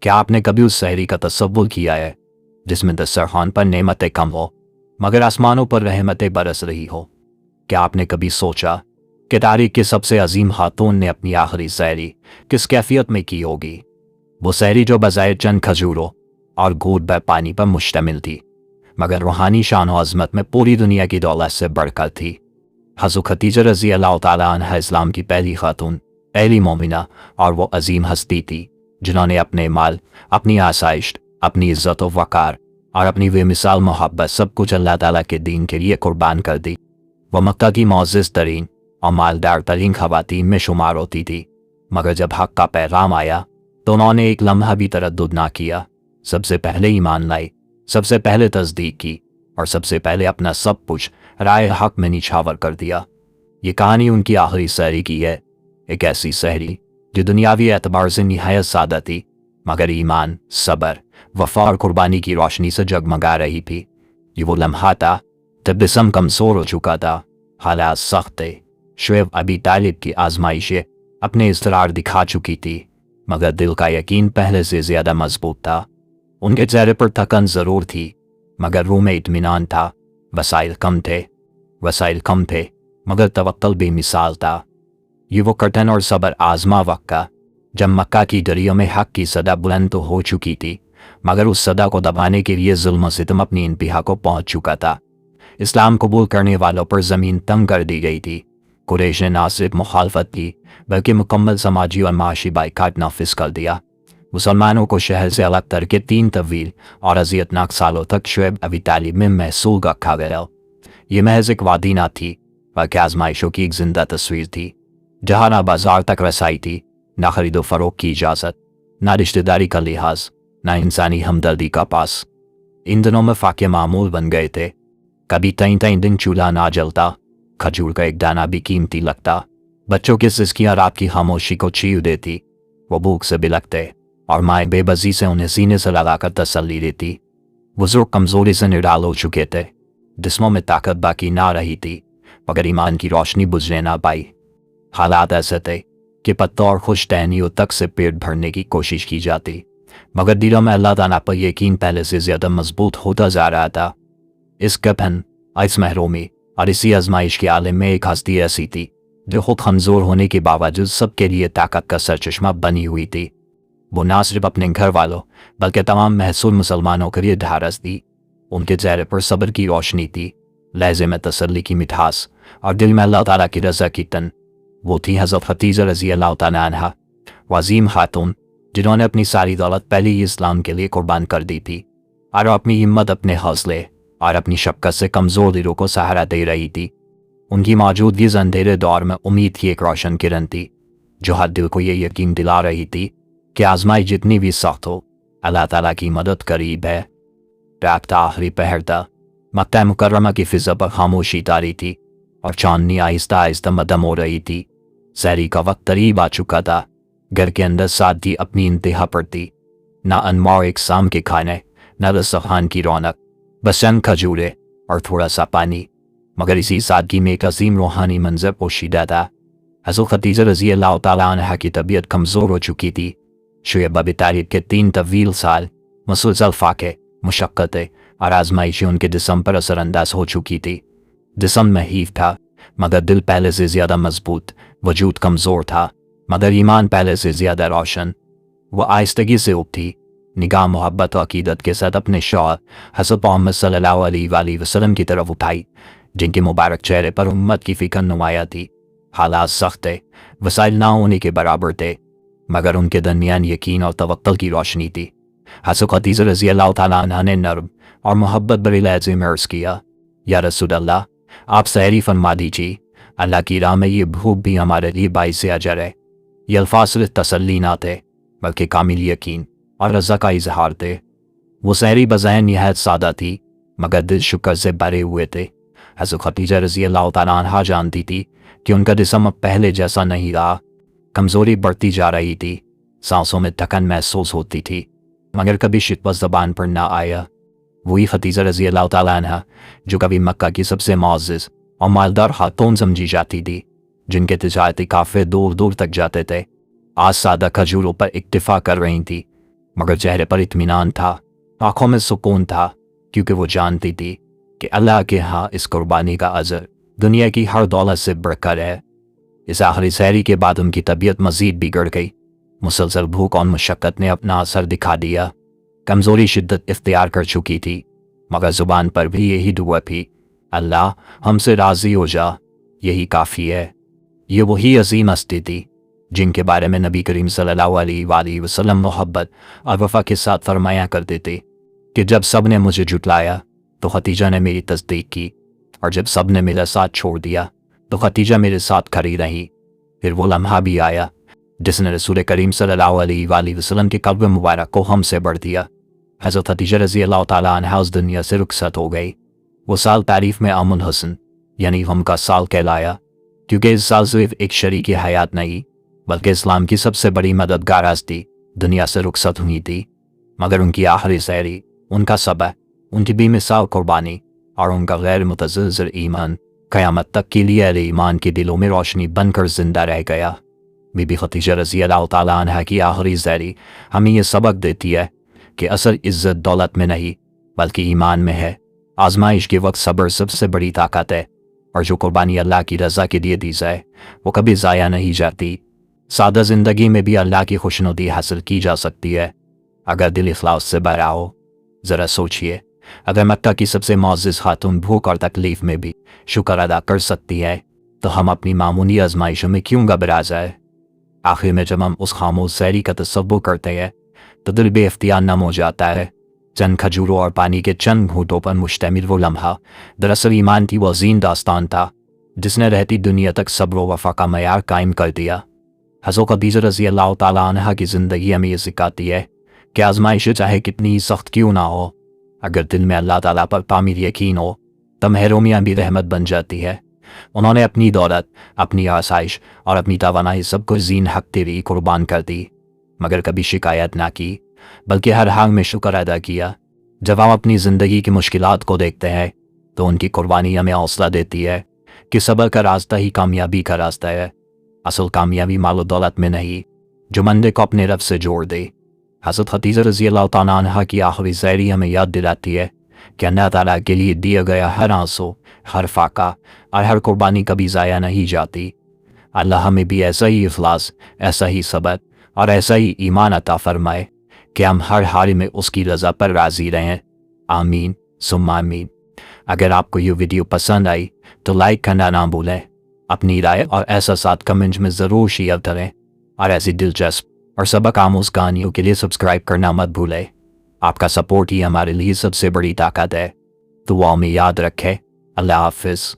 क्या आपने कभी उस सहरी का तसव्वुर किया है जिसमें दस्तरखान पर नेमतें कम हो मगर आसमानों पर रहमतें बरस रही हो? क्या आपने कभी सोचा कि तारीख के सबसे अजीम खातून ने अपनी आखिरी सहरी किस कैफियत में की होगी? वो सहरी जो बजाय चंद खजूरों और घूट भर पानी पर मुश्तमिल थी मगर रूहानी शान और अजमत में पूरी दुनिया की दौलत से बढ़कर थी। हज़रत खदीजा रज़ी अल्लाह तआला अन्हा इस्लाम की पहली खातून, पहली मोमिना और वो अजीम हस्ती थी जिन्होंने अपने माल, अपनी आसाइश, अपनी इज़्ज़त व वक़ार और अपनी बेमिसाल मोहब्बत सब कुछ अल्लाह ताला के दीन के लिए कुर्बान कर दी। वह मक्का की मोअज़्ज़ज़ तरीन और मालदार तरीन ख़वातीन में शुमार होती थी मगर जब हक़ का पैगाम आया तो उन्होंने एक लम्हा भी तरद्दुद ना किया। सबसे पहले ईमान लाई, सबसे पहले तस्दीक की और सबसे पहले अपना सब कुछ राय हक़ में निछावर कर दिया। ये कहानी उनकी आखिरी सहरी की है, एक ऐसी सहरी जो दुनियावी एतबार से निहायत सादा थी मगर ईमान, सब्र, वफ़ा और कुर्बानी की रोशनी से जगमगा रही थी। ये वो लम्हा था जब जिस्म कमज़ोर हो चुका था, हालात सख्त थे, शुएब अबी तालिब की आजमाइशें अपने इसरार दिखा चुकी थी मगर दिल का यकीन पहले से ज़्यादा मजबूत था। उनके चेहरे पर थकन ज़रूर थी मगर रूह में इत्मीनान था। वसाइल कम थे मगर तवक्कुल बेमिसाल था। ये वो कठिन और सब्र आजमा वक्त का जब मक्का की दरियों में हक़ की सदा बुलंद तो हो चुकी थी मगर उस सदा को दबाने के लिए जुल्म सितम अपनी इंतहा को पहुँच चुका था। इस्लाम कबूल करने वालों पर ज़मीन तंग कर दी गई थी। कुरैश ने ना सिर्फ मुखालफत की बल्कि मुकम्मल समाजी और माशी बाइकाट नाफिज कर दिया। मुसलमानों को शहर से अलग करके 3 तवील और अज़ियतनाक सालों तक शुएब अबी तालिब में महसूल रखा गया। ये महज एक वादी ना थी बल्कि आजमाइशों की एक जिंदा तस्वीर थी जहाँ ना बाजार तक रसाई थी, ना खरीदो फरोख की इजाज़त, ना रिश्तेदारी का लिहाज, ना इंसानी हमदर्दी का पास। इन दिनों में फाके मामूल बन गए थे। कभी तई दिन चूल्हा ना जलता, खजूर का एक दाना भी कीमती लगता, बच्चों की सिसकियाँ रात की खामोशी को छीन देती, वो भूख से बिलखते और माएँ बेबसी से उन्हें सीने से लगाकर तसल्ली देती। बुजुर्ग कमज़ोरी से निडाल हो चुके थे, जिस्मों में ताकत बाकी ना रही थी मगर ईमान की रोशनी बुझने ना पाई। हालात ऐसे थे कि पत्तों और खुश टहनियों तक से पेट भरने की कोशिश की जाती मगर दिलों में अल्लाह ताला पर यकीन पहले से ज़्यादा मजबूत होता जा रहा था। इस कफन, इस महरूमी और इसी आजमाइश के आलम में एक हस्ती ऐसी थी जो खुद कमज़ोर होने के बावजूद सबके लिए ताकत का सरचश्मा बनी हुई थी। वो ना सिर्फ अपने घर वालों बल्कि तमाम महसूल मुसलमानों के लिए ढारस थी। उनके चेहरे पर सब्र की रोशनी थी, लहजे में तसल्ली की मिठास और दिल में अल्लाह ताला की रज़ा की तन। वो थी हज़रत खदीजा रज़ी अल्लाह तआला अन्हा, वज़ीम खातून जिन्होंने अपनी सारी दौलत पहले ही इस्लाम के लिए कुर्बान कर दी थी और अपनी हिम्मत, अपने हौसले और अपनी शफ़क़त से कमज़ोर दिलों को सहारा दे रही थी। उनकी मौजूदगी इस अंधेरे दौर में उम्मीद की एक रोशन किरण थी जो हर दिल को ये यकीन दिला रही थी कि आजमाई जितनी भी सख्त हो, अल्लाह ताला की मदद करीब है। रात का आखिरी पहर था, मक्का मुकर्रमा की फ़िज़ा पर खामोशी तारी थी और चांदनी आहिस्ता आहिस्ता मदम हो रही थी। सहरी का वक्त करीब आ चुका था। घर के अंदर सादगी अपनी इंतहा पर थी। ना अनमोल एक शाम के खाने, ना दस्तरखान की रौनक, बस चंद खजूरें और थोड़ा सा पानी। मगर इसी सादगी में एक अजीम रूहानी मंजर पोशीदा था। हज़रत खदीजा रज़ी अल्लाह तआला अन्हा की तबीयत कमज़ोर हो चुकी थी। शुएब अबी तालिब के 3 तवील साल मुसलसल फाके, मुशक्क़तें और आजमाइशें उनके जिस्म पर असरअंदाज हो चुकी थी। जिस्म महीफ था मगर दिल पहले से ज़्यादा मजबूत, वजूद कमज़ोर था मगर ईमान पहले से ज़्यादा रोशन। वह आहिस्तगी से उठी, निगाह मोहब्बत और अकीदत के साथ अपने शौहर हज़रत मोहम्मद सल्लल्लाहु अलैहि वसल्लम की तरफ उठाई जिनके मुबारक चेहरे पर उम्मत की फ़िक्र नुमाया थी। हालात सख्त थे, वसाइल ना होने के बराबर थे मगर उनके दरमियान यकीन और तवक्कुल की रोशनी थी। हज़रत खदीजा रज़ी अल्लाह तआला अन्हा ने नर्म और मोहब्बत भरे लहजे में अर्ज़ किया, या रसूल अल्लाह, आप सहरी फरमा दीजिए, अल्लाह की राह में ये भूख भी हमारे लिए बाइस अजर है। ये अल्फाज सिर्फ तसल्ली ना थे बल्कि कामिल यकीन और रज़ा का इजहार थे। वो सहरी बज़ाहिर निहायत सादा थी मगर दिल शुक्र से भरे हुए थे। हज़रत खदीजा रज़ी अल्लाह तआला अन्हा जानती थी कि उनका जिस्म अब पहले जैसा नहीं रहा। कमज़ोरी बढ़ती जा रही थी, सांसों में थकन महसूस होती थी मगर कभी शिकवा ज़बान पर ना आया। वही खदीजा रज़ी अल्लाह तआला अन्हा जो कभी मक्का की सबसे मुअज़्ज़ज़ और मालदार खातून समझी जाती थी, जिनके तिजारती काफ़िले दूर दूर तक जाते थे, आज सादा खजूरों पर इक्तिफा कर रही थी। मगर चेहरे पर इत्मीनान था, आंखों में सुकून था, क्योंकि वो जानती थी कि अल्लाह के यहाँ इस कुर्बानी का अजर दुनिया की हर दौलत से बढ़कर है। इस आखिरी सहरी के बाद उनकी तबीयत मजीद बिगड़ गई। मुसलसल भूख और मुशक्क़त ने अपना असर दिखा दिया। कमज़ोरी शिद्दत इख्तियार कर चुकी थी, मगर ज़ुबान पर भी यही दुआ थी, अल्लाह हमसे राज़ी हो जा, यही काफ़ी है। ये वही अजीम हस्ती थी जिनके बारे में नबी करीम सल्लल्लाहु अलैहि वसल्लम मोहब्बत और वफ़ा के साथ फरमाया करते थे कि जब सब ने मुझे जुटलाया तो खतीजा ने मेरी तस्दीक की, और जब सब ने मेरा साथ छोड़ दिया तो खतीजा मेरे साथ खड़ी रही। फिर वो लम्हा भी आया जिसने रसूल करीम सल्लल्लाहु अलैहि वसल्लम के कब्र मुबारक को हमसे बढ़ दिया। हज़रत खतीजा रज़ी अल्लाह ताला अन्हा उस दुनिया से रुखसत हो गई। वो साल तारीफ़ में आमुल हसन यानी हम का साल कहलाया, क्योंकि इस साल सिर्फ एक शरीक हयात नहीं बल्कि इस्लाम की सबसे बड़ी मददगार हस्ती दुनिया से रुखसत हुई थी। मगर उनकी आखिरी सहरी, उनका सबह, उनकी बेमिसाल कुर्बानी और उनका गैर मुतज़्ज़र ईमान क़यामत तक के लिए अहले ईमान के दिलों में रोशनी बनकर जिंदा रह गया। बीबी खतीजा रज़ी अल्लाह ताला अन्हा की आखिरी सहरी हमें यह सबक देती है कि असल इज़्ज़त दौलत में नहीं बल्कि ईमान में है। आजमाइश के वक्त सब्र सबसे बड़ी ताकत है, और जो कुर्बानी अल्लाह की रज़ा के लिए दी जाए वो कभी ज़ाया नहीं जाती। सादा ज़िंदगी में भी अल्लाह की खुशनुदी हासिल की जा सकती है अगर दिल इखलास से भरा हो। ज़रा सोचिए, अगर मक्का की सबसे मुअज़्ज़ज़ खातून भूख और तकलीफ़ में भी शुक्र अदा कर सकती है तो हम अपनी मामूली आजमाइशों में क्यों घबरा जाए। आखिर में जब हम उस खामोश सहरी का तसव्वुर करते हैं तो दिल बेइख्तियार नम हो जाता है। चंद खजूरों और पानी के चंद घूंटों पर मुश्तमिल वो लम्हा दरअसल ईमान की वो अज़ीम दास्तान था जिसने रहती दुनिया तक सब्र व वफ़ा का मयार कायम कर दिया। हज़रत खदीजा रज़ी अल्लाह ताला अन्हा की ज़िंदगी हमें ये सिखाती है कि आजमाइश चाहे कितनी सख्त क्यों ना हो, अगर दिल में अल्लाह ताला पर तामीर यकीन हो तो महरूमियाँ भी रहमत बन जाती है। उन्होंने अपनी दौलत, अपनी आसाइश और अपनी तवानाई सब कुछ ज़ीन हक तेरी कुर्बान कर दी, मगर कभी शिकायत ना की बल्कि हर हाल में शुक्र अदा किया। जब हम अपनी ज़िंदगी की मुश्किलात को देखते हैं तो उनकी कुर्बानी हमें हौसला देती है कि सब्र का रास्ता ही कामयाबी का रास्ता है। असल कामयाबी माल और दौलत में नहीं जो बंदे को अपने रब से जोड़ दे। हज़रत खतीजा रज़ी अल्लाह ताला अन्हा की आखिरी सहरी हमें याद दिलाती है कि अल्लाह ताला के लिए दिया गया हर आंसू, हर फाका और हर कुर्बानी कभी ज़ाया नहीं जाती। अल्लाह हमें भी ऐसा ही इखलास, ऐसा ही सब्र और ऐसा ही ईमान अता फरमाए कि हम हर हाल में उसकी रज़ा पर राज़ी रहें। आमीन सुम्मा आमीन। अगर आपको ये वीडियो पसंद आई तो लाइक करना ना भूलें। अपनी राय और एहसासात कमेंट में ज़रूर शेयर करें, और ऐसी दिलचस्प और सबक आमोज़ कहानियों के लिए सब्सक्राइब करना मत भूलें। आपका सपोर्ट ही हमारे लिए सबसे बड़ी ताकत है। दुआ में याद रखें। अल्लाह हाफ़िज़।